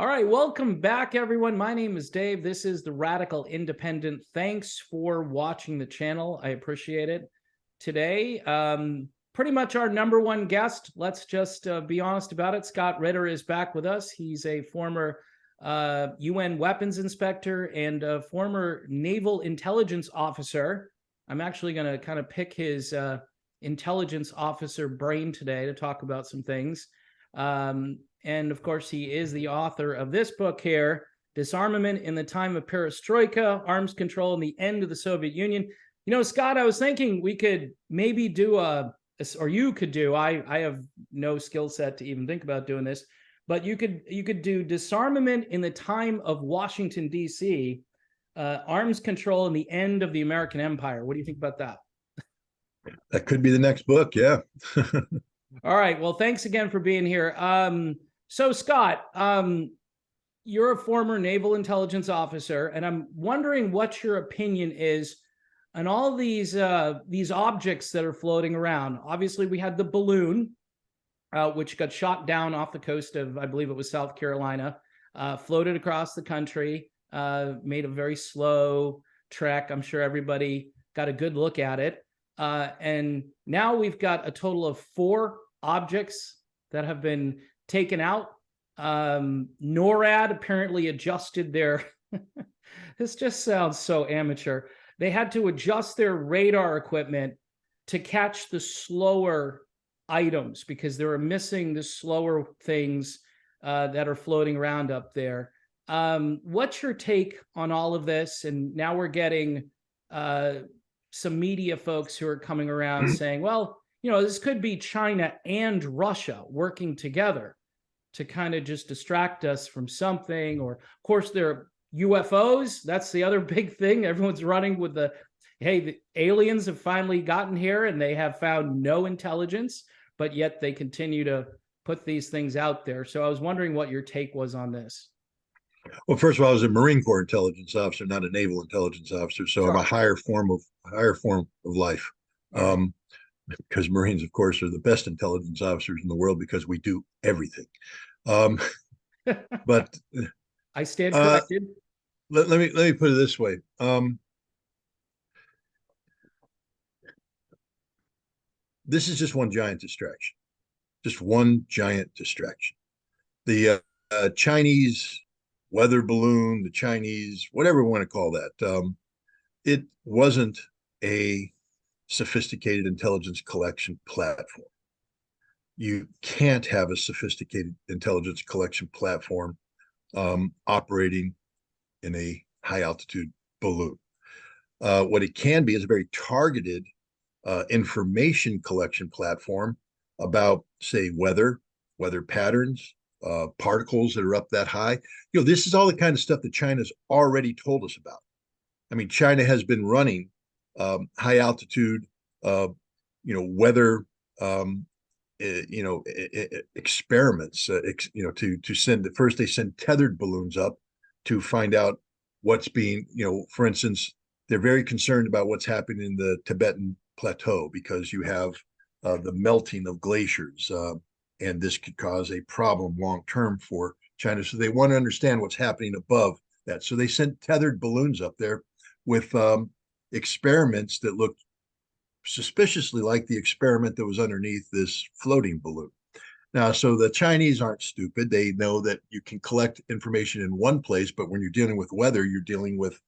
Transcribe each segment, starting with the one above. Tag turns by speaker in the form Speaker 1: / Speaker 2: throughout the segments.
Speaker 1: All right, welcome back, everyone. My name is Dave. This is the Radical Independent. Thanks for watching the channel. I appreciate it. Today, pretty much our number one guest. Let's just be honest about it. Scott Ritter is back with us. He's a former UN weapons inspector and a former naval intelligence officer. I'm actually going to kind of pick his intelligence officer brain today to talk about some things. And of course, he is the author of this book here, Disarmament in the Time of Perestroika, Arms Control and the End of the Soviet Union. You know, Scott, I was thinking we could maybe do or you could do, I have no skill set to even think about doing this, but you could do Disarmament in the Time of Washington, D.C., Arms Control and the End of the American Empire. What do you think about that?
Speaker 2: That could be the next book, yeah.
Speaker 1: All right. Well, thanks again for being here. So, Scott, you're a former naval intelligence officer, and I'm wondering what your opinion is on all these objects that are floating around. Obviously, we had the balloon, which got shot down off the coast of, I believe it was South Carolina, floated across the country, made a very slow trek. I'm sure everybody got a good look at it. And now we've got a total of 4 objects that have been taken out. NORAD apparently adjusted their, this just sounds so amateur. They had to adjust their radar equipment to catch the slower items because they were missing the slower things that are floating around up there. What's your take on all of this? And now we're getting some media folks who are coming around saying, well, you know, this could be China and Russia working together to kind of just distract us from something. Or, of course, there are UFOs. That's the other big thing. Everyone's running with the aliens have finally gotten here and they have found no intelligence, but yet they continue to put these things out there. So I was wondering what your take was on this.
Speaker 2: Well, first of all, I was a Marine Corps intelligence officer, not a naval intelligence officer. So I'm a higher form of life. Because Marines, of course, are the best intelligence officers in the world because we do everything. But
Speaker 1: I stand corrected.
Speaker 2: Let me put it this way. This is just one giant distraction. Just one giant distraction. The Chinese weather balloon, the Chinese, whatever we want to call that, it wasn't a sophisticated intelligence collection platform. You can't have a sophisticated intelligence collection platform operating in a high altitude balloon. What it can be is a very targeted information collection platform about, say, weather patterns, particles that are up that high. You know, this is all the kind of stuff that China's already told us about. I mean, China has been running high altitude, weather, experiments, to send, first they send tethered balloons up to find out what's being, for instance, they're very concerned about what's happening in the Tibetan plateau because you have the melting of glaciers, and this could cause a problem long-term for China. So they want to understand what's happening above that. So they sent tethered balloons up there with experiments that looked suspiciously like the experiment that was underneath this floating balloon. Now, so the Chinese aren't stupid. They know that you can collect information in one place, but when you're dealing with weather, you're dealing with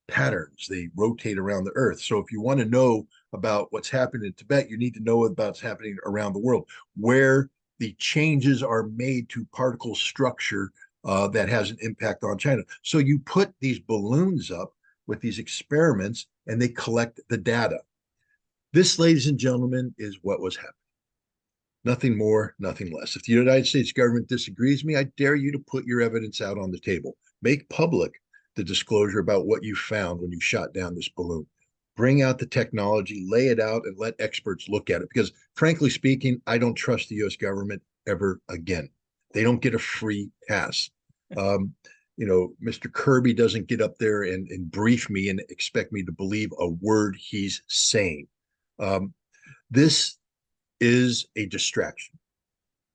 Speaker 2: patterns. They rotate around the Earth. So if you want to know about what's happening in Tibet, you need to know about what's happening around the world, where the changes are made to particle structure that has an impact on China. So you put these balloons up with these experiments and they collect the data. This, ladies and gentlemen, is what was happening. Nothing more, nothing less. If the United States government disagrees with me, I dare you to put your evidence out on the table. Make public the disclosure about what you found when you shot down this balloon. Bring out the technology, lay it out, and let experts look at it. Because frankly speaking, I don't trust the U.S. government ever again. They don't get a free pass. Mr. Kirby doesn't get up there and brief me and expect me to believe a word he's saying. This is a distraction.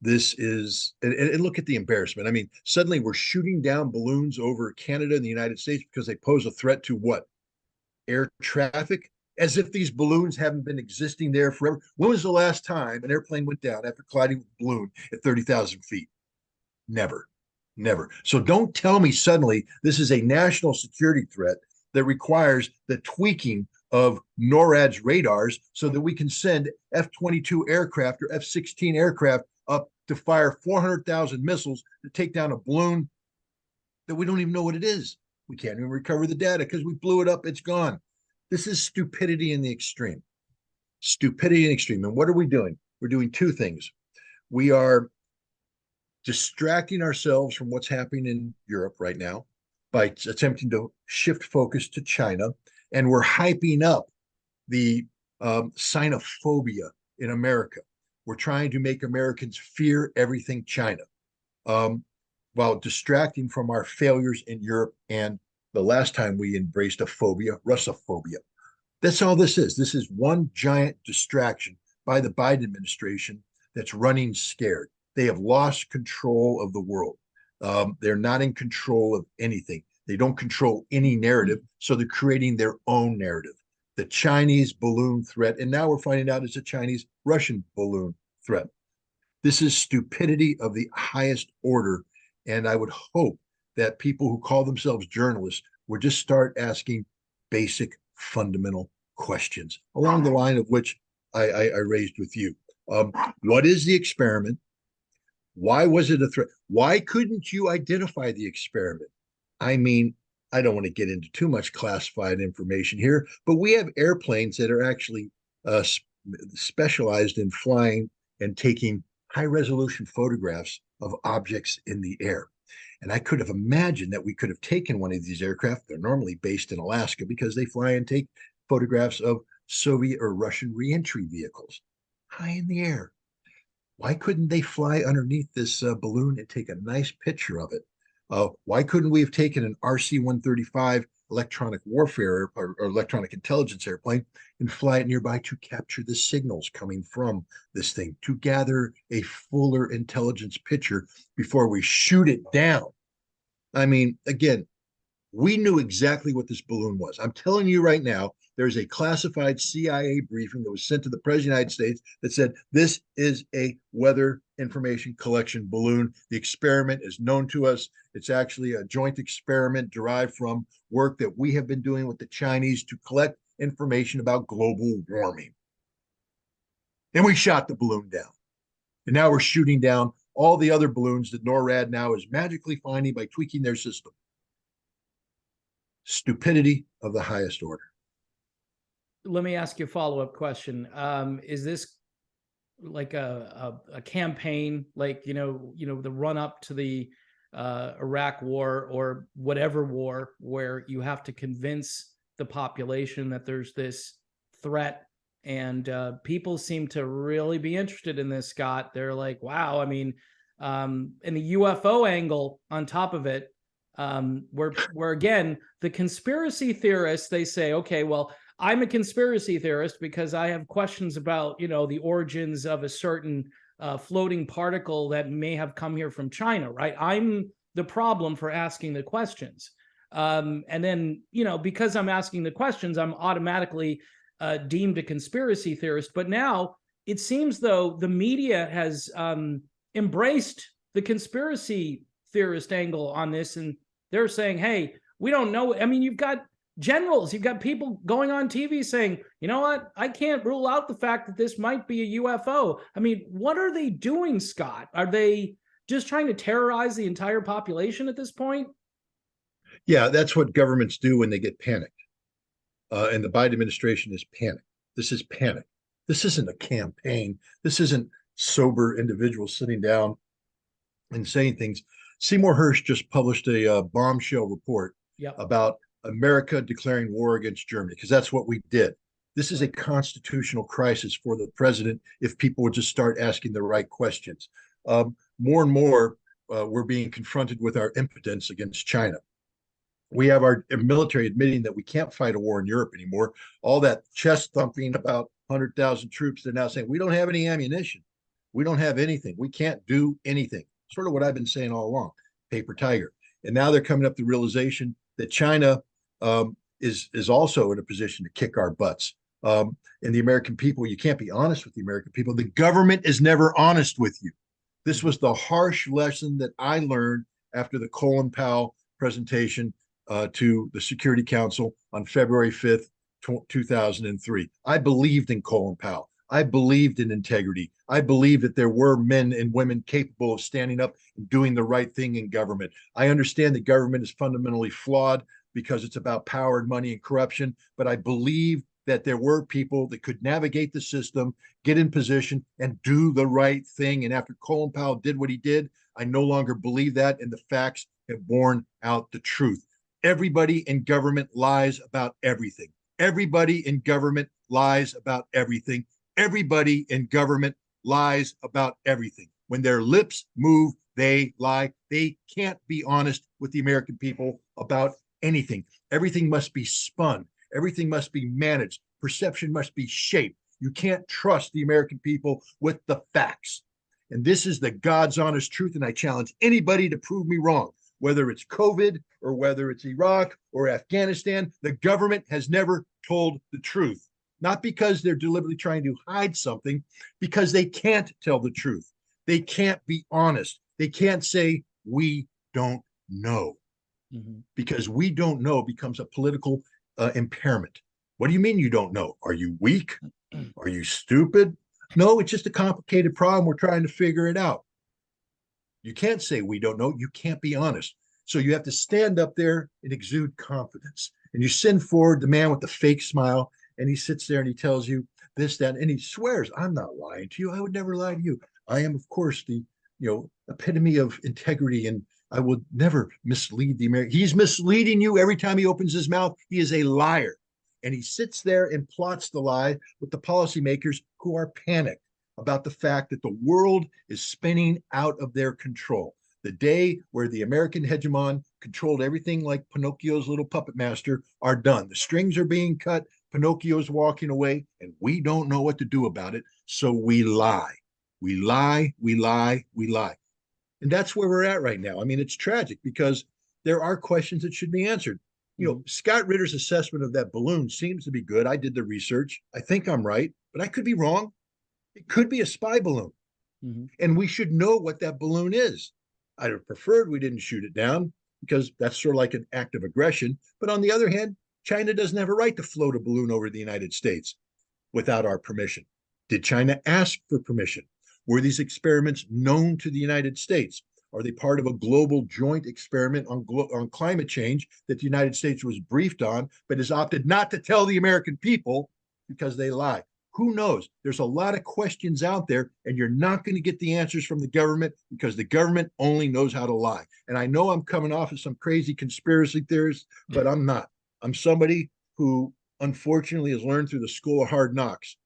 Speaker 2: This is, and look at the embarrassment. I mean, suddenly we're shooting down balloons over Canada and the United States because they pose a threat to what? Air traffic, as if these balloons haven't been existing there forever. When was the last time an airplane went down after colliding with a balloon at 30,000 feet? Never, never. So don't tell me suddenly this is a national security threat that requires the tweaking of NORAD's radars so that we can send F-22 aircraft or F-16 aircraft up to fire 400,000 missiles to take down a balloon that we don't even know what it is. We can't even recover the data because we blew it up. It's gone. This is stupidity in the extreme. Stupidity in the extreme. And what are we doing? We're doing two things. We are distracting ourselves from what's happening in Europe right now by attempting to shift focus to China. And we're hyping up the Sinophobia in America. We're trying to make Americans fear everything China, while distracting from our failures in Europe and the last time we embraced a phobia, Russophobia. That's all this is. This is one giant distraction by the Biden administration that's running scared. They have lost control of the world. They're not in control of anything. They don't control any narrative, so they're creating their own narrative. The Chinese balloon threat, and now we're finding out it's a Chinese-Russian balloon threat. This is stupidity of the highest order, and I would hope that people who call themselves journalists would just start asking basic, fundamental questions along the line of which I raised with you. What is the experiment? Why was it a threat? Why couldn't you identify the experiment? I mean, I don't want to get into too much classified information here, but we have airplanes that are actually specialized in flying and taking high resolution photographs of objects in the air. And I could have imagined that we could have taken one of these aircraft. They're normally based in Alaska because they fly and take photographs of Soviet or Russian reentry vehicles high in the air. Why couldn't they fly underneath this balloon and take a nice picture of it? Why couldn't we have taken an RC-135 electronic warfare or electronic intelligence airplane and fly it nearby to capture the signals coming from this thing, to gather a fuller intelligence picture before we shoot it down? I mean, again, we knew exactly what this balloon was. I'm telling you right now, there's a classified CIA briefing that was sent to the President of the United States that said this is a weather information collection balloon. The experiment is known to us. It's actually a joint experiment derived from work that we have been doing with the Chinese to collect information about global warming. And we shot the balloon down. And now we're shooting down all the other balloons that NORAD now is magically finding by tweaking their system. Stupidity of the highest order.
Speaker 1: Let me ask you a follow-up question. Is this like a campaign, like, the run up to the Iraq war or whatever war, where you have to convince the population that there's this threat? And people seem to really be interested in this, Scott. They're like, wow, I mean, and the UFO angle on top of it, where again, the conspiracy theorists, they say, okay, well, I'm a conspiracy theorist because I have questions about, the origins of a certain floating particle that may have come here from China, right? I'm the problem for asking the questions. And then, because I'm asking the questions, I'm automatically deemed a conspiracy theorist. But now it seems though the media has embraced the conspiracy theorist angle on this, and they're saying, hey, we don't know. I mean, you've got generals, you've got people going on TV saying, you know what, I can't rule out the fact that this might be a UFO. I mean, what are they doing, Scott? Are they just trying to terrorize the entire population at this point?
Speaker 2: Yeah, that's what governments do when they get panicked. And the Biden administration is panicked. This is panic. This isn't a campaign. This isn't sober individuals sitting down and saying things. Seymour Hersh just published a bombshell report about America declaring war against Germany, because that's what we did. This is a constitutional crisis for the president if people would just start asking the right questions. More and more, we're being confronted with our impotence against China. We have our military admitting that we can't fight a war in Europe anymore. All that chest thumping about 100,000 troops, they're now saying we don't have any ammunition. We don't have anything. We can't do anything. Sort of what I've been saying all along, paper tiger. And now they're coming up to the realization that China is also in a position to kick our butts. And the American people, you can't be honest with the American people. The government is never honest with you. This was the harsh lesson that I learned after the Colin Powell presentation to the Security Council on February 5th, 2003. I believed in Colin Powell. I believed in integrity. I believed that there were men and women capable of standing up and doing the right thing in government. I understand that government is fundamentally flawed because it's about power and money and corruption, but I believe that there were people that could navigate the system, get in position, and do the right thing. And after Colin Powell did what he did, I no longer believe that, and the facts have borne out the truth. Everybody in government lies about everything. Everybody in government lies about everything. Everybody in government lies about everything. When their lips move, they lie. They can't be honest with the American people about anything. Everything must be spun. Everything must be managed. Perception must be shaped. You can't trust the American people with the facts. And this is the God's honest truth. And I challenge anybody to prove me wrong, whether it's COVID or whether it's Iraq or Afghanistan. The government has never told the truth, not because they're deliberately trying to hide something, because they can't tell the truth. They can't be honest. They can't say, we don't know. Mm-hmm. Because we don't know becomes a political impairment. What do you mean you don't know? Are you weak? Are you stupid? No, it's just a complicated problem. We're trying to figure it out. You can't say we don't know. You can't be honest. So you have to stand up there and exude confidence. And you send forward the man with the fake smile, and he sits there and he tells you this, that, and he swears, I'm not lying to you. I would never lie to you. I am, of course, the epitome of integrity, and I would never mislead the American. He's misleading you every time he opens his mouth. He is a liar. And he sits there and plots the lie with the policymakers who are panicked about the fact that the world is spinning out of their control. The day where the American hegemon controlled everything like Pinocchio's little puppet master are done. The strings are being cut. Pinocchio's walking away, and we don't know what to do about it. So we lie. We lie, we lie, we lie. And that's where we're at right now. I mean, it's tragic because there are questions that should be answered. Scott Ritter's assessment of that balloon seems to be good. I did the research. I think I'm right, but I could be wrong. It could be a spy balloon. Mm-hmm. And we should know what that balloon is. I'd have preferred we didn't shoot it down because that's sort of like an act of aggression. But on the other hand, China doesn't have a right to float a balloon over the United States without our permission. Did China ask for permission? Were these experiments known to the United States? Are they part of a global joint experiment on climate change that the United States was briefed on, but has opted not to tell the American people because they lie? Who knows? There's a lot of questions out there, and you're not going to get the answers from the government because the government only knows how to lie. And I know I'm coming off as some crazy conspiracy theorist, but I'm not. I'm somebody who unfortunately has learned through the school of hard knocks